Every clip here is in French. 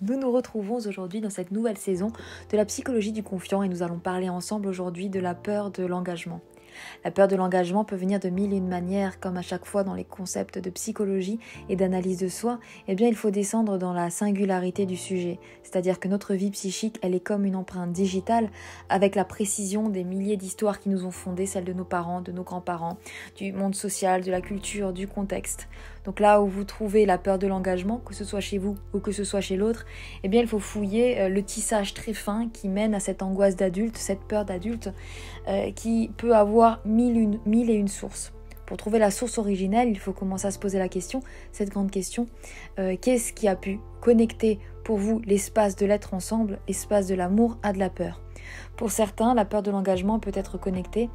Nous nous retrouvons aujourd'hui dans cette nouvelle saison de la psychologie du confiant et nous allons parler ensemble aujourd'hui de la peur de l'engagement. La peur de l'engagement peut venir de mille et une manières, comme à chaque fois dans les concepts de psychologie et d'analyse de soi, il faut descendre dans la singularité du sujet. C'est-à-dire que notre vie psychique, elle est comme une empreinte digitale avec la précision des milliers d'histoires qui nous ont fondé, celles de nos parents, de nos grands-parents, du monde social, de la culture, du contexte. Donc là où vous trouvez la peur de l'engagement, que ce soit chez vous ou que ce soit chez l'autre, il faut fouiller le tissage très fin qui mène à cette angoisse d'adulte, cette peur d'adulte qui peut avoir mille et une sources. Pour trouver la source originelle, il faut commencer à se poser la question, cette grande question, qu'est-ce qui a pu connecter pour vous l'espace de l'être ensemble, l'espace de l'amour à de la peur? Pour certains, la peur de l'engagement peut être connectée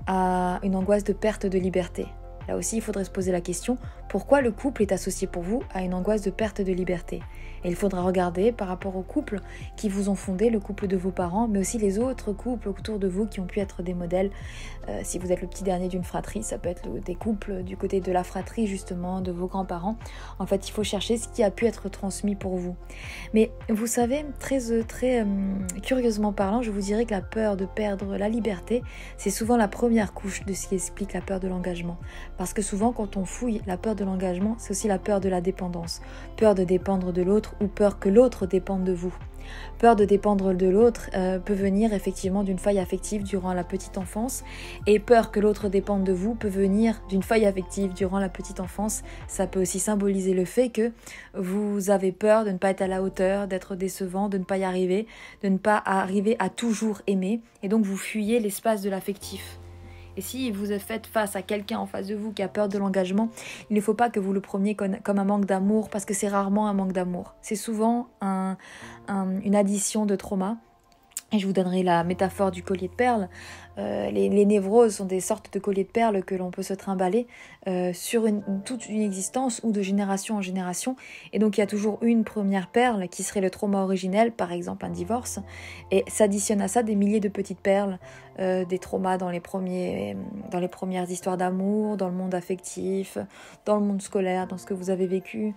à une angoisse de perte de liberté. Là aussi, il faudrait se poser la question, pourquoi le couple est associé pour vous à une angoisse de perte de liberté? Et il faudra regarder par rapport aux couples qui vous ont fondé, le couple de vos parents, mais aussi les autres couples autour de vous qui ont pu être des modèles. Si vous êtes le petit dernier d'une fratrie, ça peut être des couples du côté de la fratrie justement, de vos grands-parents. En fait, il faut chercher ce qui a pu être transmis pour vous. Mais vous savez, très curieusement parlant, je vous dirais que la peur de perdre la liberté, c'est souvent la première couche de ce qui explique la peur de l'engagement. Parce que souvent, quand on fouille la peur de l'engagement, c'est aussi la peur de la dépendance. Peur de dépendre de l'autre ou peur que l'autre dépende de vous. Peur de dépendre de l'autre peut venir effectivement d'une faille affective durant la petite enfance et peur que l'autre dépende de vous peut venir d'une faille affective durant la petite enfance. Ça peut aussi symboliser le fait que vous avez peur de ne pas être à la hauteur, d'être décevant, de ne pas y arriver, de ne pas arriver à toujours aimer et donc vous fuyez l'espace de l'affectif. Et si vous faites face à quelqu'un en face de vous qui a peur de l'engagement, il ne faut pas que vous le preniez comme un manque d'amour, parce que c'est rarement un manque d'amour. C'est souvent une addition de trauma. Et je vous donnerai la métaphore du collier de perles. Les névroses sont des sortes de colliers de perles que l'on peut se trimballer sur toute une existence ou de génération en génération. Et donc il y a toujours une première perle qui serait le trauma originel, par exemple un divorce. Et s'additionne à ça des milliers de petites perles, des traumas dans les premières histoires d'amour, dans le monde affectif, dans le monde scolaire, dans ce que vous avez vécu,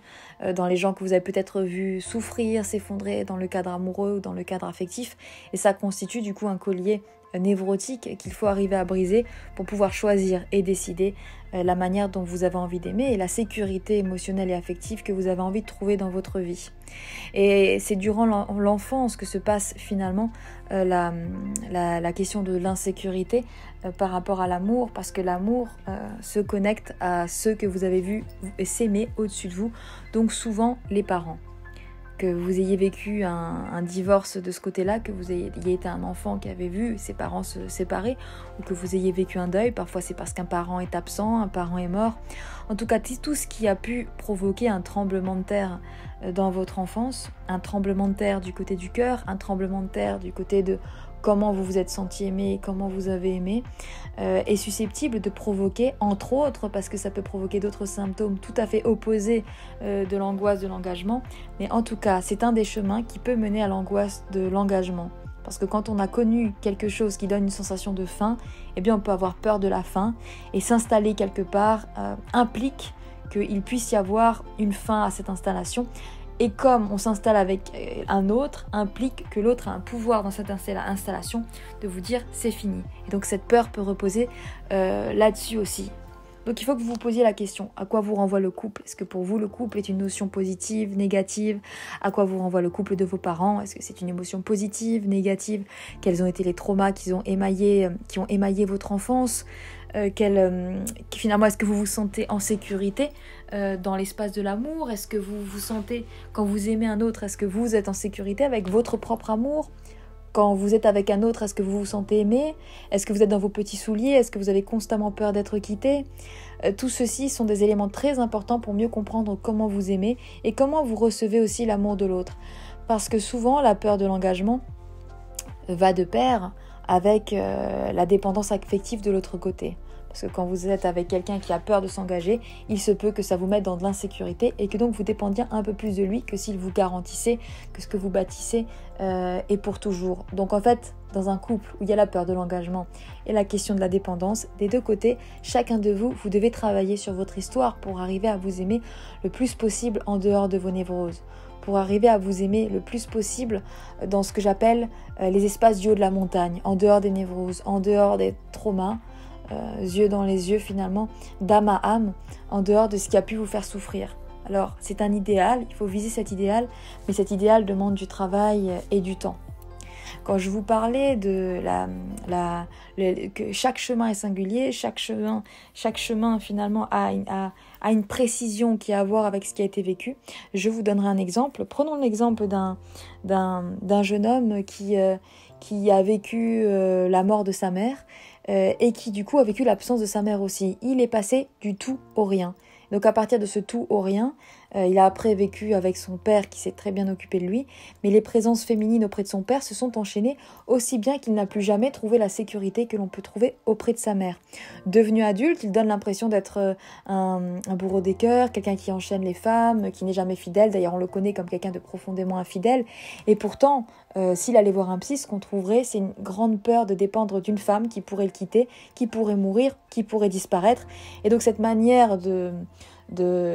dans les gens que vous avez peut-être vus souffrir, s'effondrer dans le cadre amoureux ou dans le cadre affectif. Et ça constitue du coup un collier névrotique qu'il faut arriver à briser pour pouvoir choisir et décider la manière dont vous avez envie d'aimer et la sécurité émotionnelle et affective que vous avez envie de trouver dans votre vie. Et c'est durant l'enfance que se passe finalement la question de l'insécurité par rapport à l'amour, parce que l'amour se connecte à ceux que vous avez vus s'aimer au-dessus de vous, donc souvent les parents. Que vous ayez vécu un divorce de ce côté-là, que vous ayez été un enfant qui avait vu ses parents se séparer, ou que vous ayez vécu un deuil, parfois c'est parce qu'un parent est absent, un parent est mort. En tout cas, tout ce qui a pu provoquer un tremblement de terre dans votre enfance, un tremblement de terre du côté du cœur, un tremblement de terre du côté de comment vous vous êtes senti aimé, comment vous avez aimé, est susceptible de provoquer, entre autres, parce que ça peut provoquer d'autres symptômes tout à fait opposés de l'angoisse de l'engagement, mais en tout cas, c'est un des chemins qui peut mener à l'angoisse de l'engagement. Parce que quand on a connu quelque chose qui donne une sensation de faim, on peut avoir peur de la faim, et s'installer quelque part implique qu'il puisse y avoir une fin à cette installation. Et comme on s'installe avec un autre, implique que l'autre a un pouvoir dans cette installation de vous dire c'est fini. Et donc cette peur peut reposer là-dessus aussi. Donc il faut que vous vous posiez la question, à quoi vous renvoie le couple? Est-ce que pour vous le couple est une notion positive, négative? À quoi vous renvoie le couple de vos parents? Est-ce que c'est une émotion positive, négative? Quels ont été les traumas qui ont émaillé votre enfance? Finalement, est-ce que vous vous sentez en sécurité dans l'espace de l'amour? Est-ce que vous vous sentez, quand vous aimez un autre, est-ce que vous êtes en sécurité avec votre propre amour? Quand vous êtes avec un autre, est-ce que vous vous sentez aimé? Est-ce que vous êtes dans vos petits souliers? Est-ce que vous avez constamment peur d'être quitté? Tout ceci sont des éléments très importants pour mieux comprendre comment vous aimez et comment vous recevez aussi l'amour de l'autre. Parce que souvent, la peur de l'engagement va de pair avec la dépendance affective de l'autre côté. Parce que quand vous êtes avec quelqu'un qui a peur de s'engager, il se peut que ça vous mette dans de l'insécurité et que donc vous dépendiez un peu plus de lui que s'il vous garantissait que ce que vous bâtissez est pour toujours. Donc en fait, dans un couple où il y a la peur de l'engagement et la question de la dépendance, des deux côtés, chacun de vous, vous devez travailler sur votre histoire pour arriver à vous aimer le plus possible en dehors de vos névroses. pour arriver à vous aimer le plus possible dans ce que j'appelle les espaces du haut de la montagne, en dehors des névroses, en dehors des traumas, yeux dans les yeux finalement, d'âme à âme, en dehors de ce qui a pu vous faire souffrir. Alors c'est un idéal, il faut viser cet idéal, mais cet idéal demande du travail et du temps. Quand je vous parlais de que chaque chemin est singulier, chaque chemin finalement a une précision qui a à voir avec ce qui a été vécu, je vous donnerai un exemple. Prenons l'exemple d'un jeune homme qui a vécu la mort de sa mère et qui du coup a vécu l'absence de sa mère aussi. Il est passé du tout au rien. Donc à partir de ce tout au rien, il a après vécu avec son père qui s'est très bien occupé de lui, mais les présences féminines auprès de son père se sont enchaînées aussi bien qu'il n'a plus jamais trouvé la sécurité que l'on peut trouver auprès de sa mère. Devenu adulte, il donne l'impression d'être un bourreau des cœurs, quelqu'un qui enchaîne les femmes, qui n'est jamais fidèle, d'ailleurs on le connaît comme quelqu'un de profondément infidèle, et pourtant, s'il allait voir un psy, ce qu'on trouverait, c'est une grande peur de dépendre d'une femme qui pourrait le quitter, qui pourrait mourir, qui pourrait disparaître, et donc cette manière de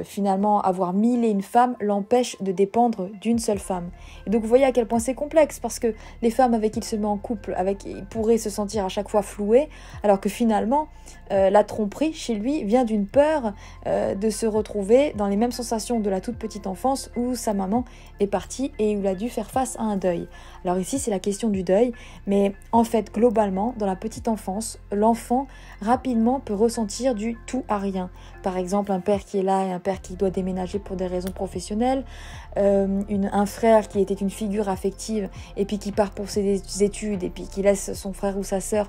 finalement avoir mille et une femmes l'empêche de dépendre d'une seule femme. Et donc vous voyez à quel point c'est complexe, parce que les femmes avec qui il se met en couple, il pourrait se sentir à chaque fois floué, alors que finalement la tromperie chez lui vient d'une peur de se retrouver dans les mêmes sensations de la toute petite enfance où sa maman est partie et où il a dû faire face à un deuil. Alors ici c'est la question du deuil, mais en fait globalement dans la petite enfance, l'enfant rapidement peut ressentir du tout à rien. Par exemple un père qui est là et un père qui doit déménager pour des raisons professionnelles, un frère qui était une figure affective et puis qui part pour ses études et puis qui laisse son frère ou sa sœur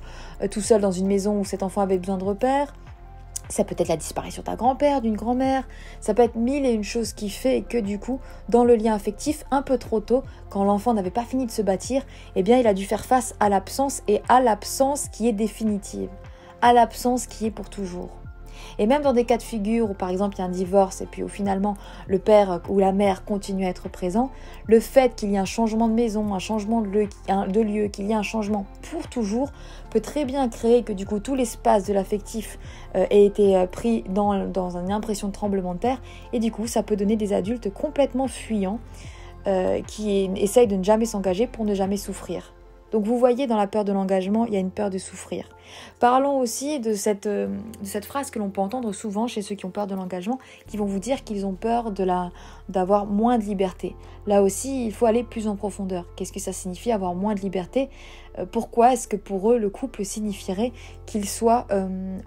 tout seul dans une maison où cet enfant avait besoin de repères. Ça peut être la disparition d'un grand-père, d'une grand-mère, ça peut être mille et une choses qui fait que du coup, dans le lien affectif, un peu trop tôt, quand l'enfant n'avait pas fini de se bâtir, eh bien il a dû faire face à l'absence et à l'absence qui est définitive, à l'absence qui est pour toujours. Et même dans des cas de figure où par exemple il y a un divorce et puis où finalement le père ou la mère continue à être présent, le fait qu'il y ait un changement de maison, un changement de lieu, qu'il y ait un changement pour toujours peut très bien créer que du coup tout l'espace de l'affectif ait été pris dans une impression de tremblement de terre et du coup ça peut donner des adultes complètement fuyants qui essayent de ne jamais s'engager pour ne jamais souffrir. Donc vous voyez, dans la peur de l'engagement, il y a une peur de souffrir. Parlons aussi de cette phrase que l'on peut entendre souvent chez ceux qui ont peur de l'engagement, qui vont vous dire qu'ils ont peur d'avoir moins de liberté. Là aussi, il faut aller plus en profondeur. Qu'est-ce que ça signifie avoir moins de liberté ? Pourquoi est-ce que pour eux, le couple signifierait qu'ils soient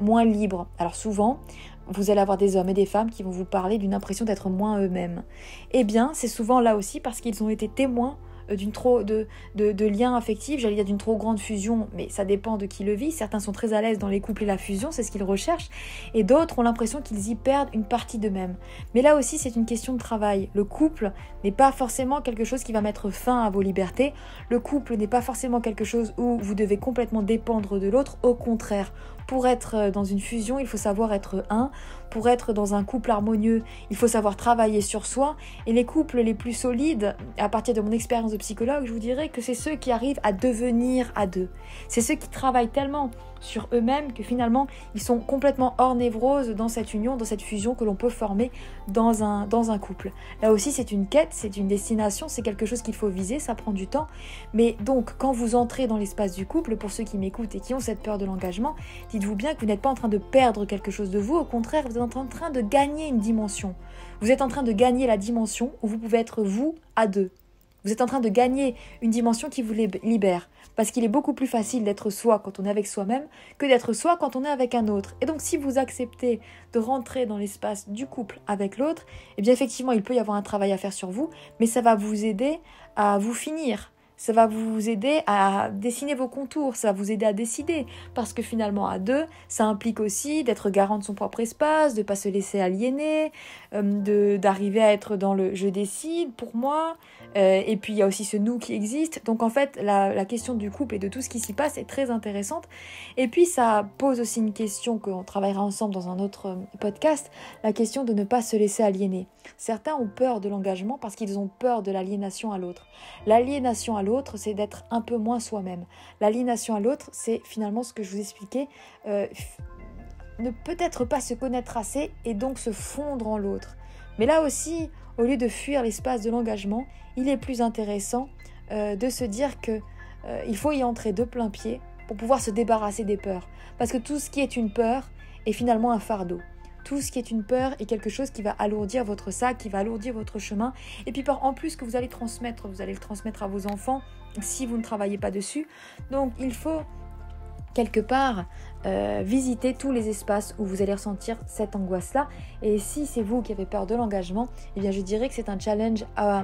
moins libres ? Alors souvent, vous allez avoir des hommes et des femmes qui vont vous parler d'une impression d'être moins eux-mêmes. Eh bien, c'est souvent là aussi parce qu'ils ont été témoins de liens affectifs, j'allais dire d'une trop grande fusion, mais ça dépend de qui le vit. Certains sont très à l'aise dans les couples et la fusion, c'est ce qu'ils recherchent, et d'autres ont l'impression qu'ils y perdent une partie d'eux-mêmes. Mais là aussi, c'est une question de travail. Le couple n'est pas forcément quelque chose qui va mettre fin à vos libertés. Le couple n'est pas forcément quelque chose où vous devez complètement dépendre de l'autre. Au contraire, pour être dans une fusion, il faut savoir être un. Pour être dans un couple harmonieux, il faut savoir travailler sur soi. Et les couples les plus solides, à partir de mon expérience de psychologue, je vous dirais que c'est ceux qui arrivent à devenir à deux. C'est ceux qui travaillent tellement sur eux-mêmes que finalement, ils sont complètement hors névrose dans cette union, dans cette fusion que l'on peut former dans un couple. Là aussi, c'est une quête, c'est une destination, c'est quelque chose qu'il faut viser, ça prend du temps. Mais donc, quand vous entrez dans l'espace du couple, pour ceux qui m'écoutent et qui ont cette peur de l'engagement, dites-vous bien que vous n'êtes pas en train de perdre quelque chose de vous, au contraire, vous êtes en train de gagner une dimension. Vous êtes en train de gagner la dimension où vous pouvez être vous à deux. Vous êtes en train de gagner une dimension qui vous libère. Parce qu'il est beaucoup plus facile d'être soi quand on est avec soi-même que d'être soi quand on est avec un autre. Et donc si vous acceptez de rentrer dans l'espace du couple avec l'autre, eh bien effectivement il peut y avoir un travail à faire sur vous, mais ça va vous aider à vous finir. Ça va vous aider à dessiner vos contours, ça va vous aider à décider. Parce que finalement, à deux, ça implique aussi d'être garant de son propre espace, de ne pas se laisser aliéner, d'arriver à être dans le « je décide pour moi ». Et puis, il y a aussi ce « nous » qui existe. Donc, en fait, la question du couple et de tout ce qui s'y passe est très intéressante. Et puis, ça pose aussi une question qu'on travaillera ensemble dans un autre podcast, la question de ne pas se laisser aliéner. Certains ont peur de l'engagement parce qu'ils ont peur de l'aliénation à l'autre. L'aliénation à l'autre, c'est d'être un peu moins soi-même. L'aliénation à l'autre, c'est finalement ce que je vous expliquais, ne peut-être pas se connaître assez et donc se fondre en l'autre. Mais là aussi, au lieu de fuir l'espace de l'engagement, il est plus intéressant de se dire qu'il faut y entrer de plein pied pour pouvoir se débarrasser des peurs. Parce que tout ce qui est une peur est finalement un fardeau. Tout ce qui est une peur est quelque chose qui va alourdir votre sac, qui va alourdir votre chemin. Et puis en plus que vous allez le transmettre à vos enfants si vous ne travaillez pas dessus. Donc il faut quelque part visiter tous les espaces où vous allez ressentir cette angoisse-là. Et si c'est vous qui avez peur de l'engagement, eh bien je dirais que c'est un challenge à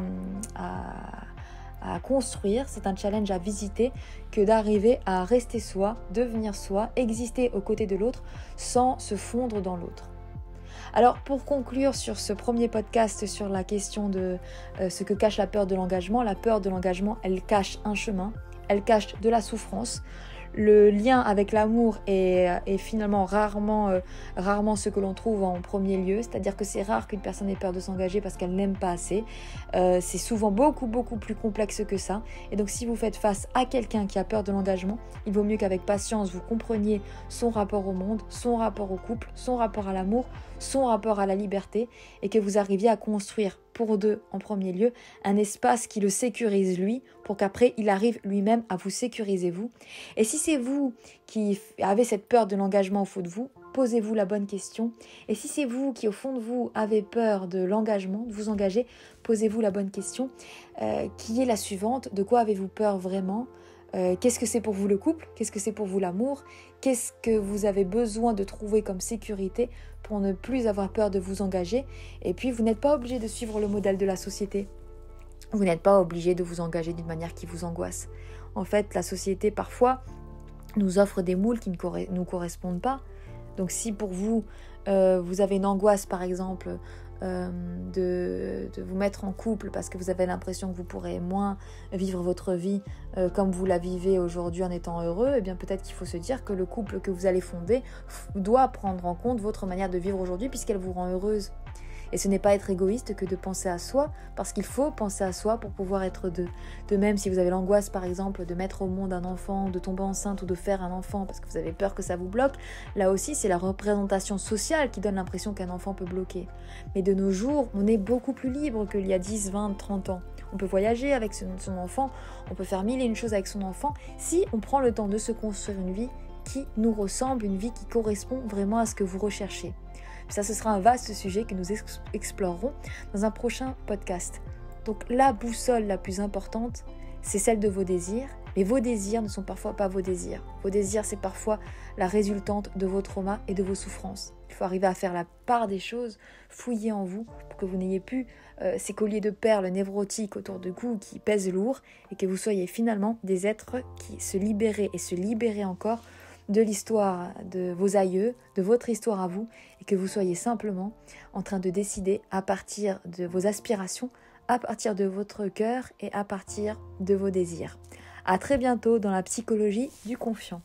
construire, c'est un challenge à visiter que d'arriver à rester soi, devenir soi, exister aux côtés de l'autre sans se fondre dans l'autre. Alors pour conclure sur ce premier podcast sur la question de ce que cache la peur de l'engagement, elle cache un chemin, elle cache de la souffrance. Le lien avec l'amour est finalement rarement ce que l'on trouve en premier lieu, c'est-à-dire que c'est rare qu'une personne ait peur de s'engager parce qu'elle n'aime pas assez. C'est souvent beaucoup plus complexe que ça. Et donc si vous faites face à quelqu'un qui a peur de l'engagement, il vaut mieux qu'avec patience vous compreniez son rapport au monde, son rapport au couple, son rapport à l'amour, son rapport à la liberté, et que vous arriviez à construire pour deux en premier lieu un espace qui le sécurise lui, pour qu'après il arrive lui-même à vous sécuriser vous. Et si c'est vous qui avez cette peur de l'engagement au fond de vous, posez-vous la bonne question. Et si c'est vous qui au fond de vous avez peur de l'engagement, de vous engager, posez-vous la bonne question qui est la suivante: de quoi avez-vous peur vraiment? Qu'est-ce que c'est pour vous le couple? Qu'est-ce que c'est pour vous l'amour? Qu'est-ce que vous avez besoin de trouver comme sécurité pour ne plus avoir peur de vous engager? Et puis vous n'êtes pas obligé de suivre le modèle de la société. Vous n'êtes pas obligé de vous engager d'une manière qui vous angoisse. En fait, la société parfois nous offre des moules qui ne nous correspondent pas. Donc si pour vous, vous avez une angoisse par exemple de vous mettre en couple parce que vous avez l'impression que vous pourrez moins vivre votre vie comme vous la vivez aujourd'hui en étant heureux, eh bien peut-être qu'il faut se dire que le couple que vous allez fonder doit prendre en compte votre manière de vivre aujourd'hui puisqu'elle vous rend heureuse. Et ce n'est pas être égoïste que de penser à soi, parce qu'il faut penser à soi pour pouvoir être deux. De même, si vous avez l'angoisse, par exemple, de mettre au monde un enfant, de tomber enceinte ou de faire un enfant parce que vous avez peur que ça vous bloque, là aussi, c'est la représentation sociale qui donne l'impression qu'un enfant peut bloquer. Mais de nos jours, on est beaucoup plus libre qu'il y a 10, 20, 30 ans. On peut voyager avec son enfant, on peut faire mille et une choses avec son enfant, si on prend le temps de se construire une vie qui nous ressemble, une vie qui correspond vraiment à ce que vous recherchez. Ça, ce sera un vaste sujet que nous explorerons dans un prochain podcast. Donc la boussole la plus importante, c'est celle de vos désirs. Mais vos désirs ne sont parfois pas vos désirs. Vos désirs, c'est parfois la résultante de vos traumas et de vos souffrances. Il faut arriver à faire la part des choses, fouiller en vous pour que vous n'ayez plus ces colliers de perles névrotiques autour de vous qui pèsent lourd et que vous soyez finalement des êtres qui se libéraient et se libéraient encore de l'histoire de vos aïeux, de votre histoire à vous, et que vous soyez simplement en train de décider à partir de vos aspirations, à partir de votre cœur et à partir de vos désirs. À très bientôt dans la psychologie du confiant.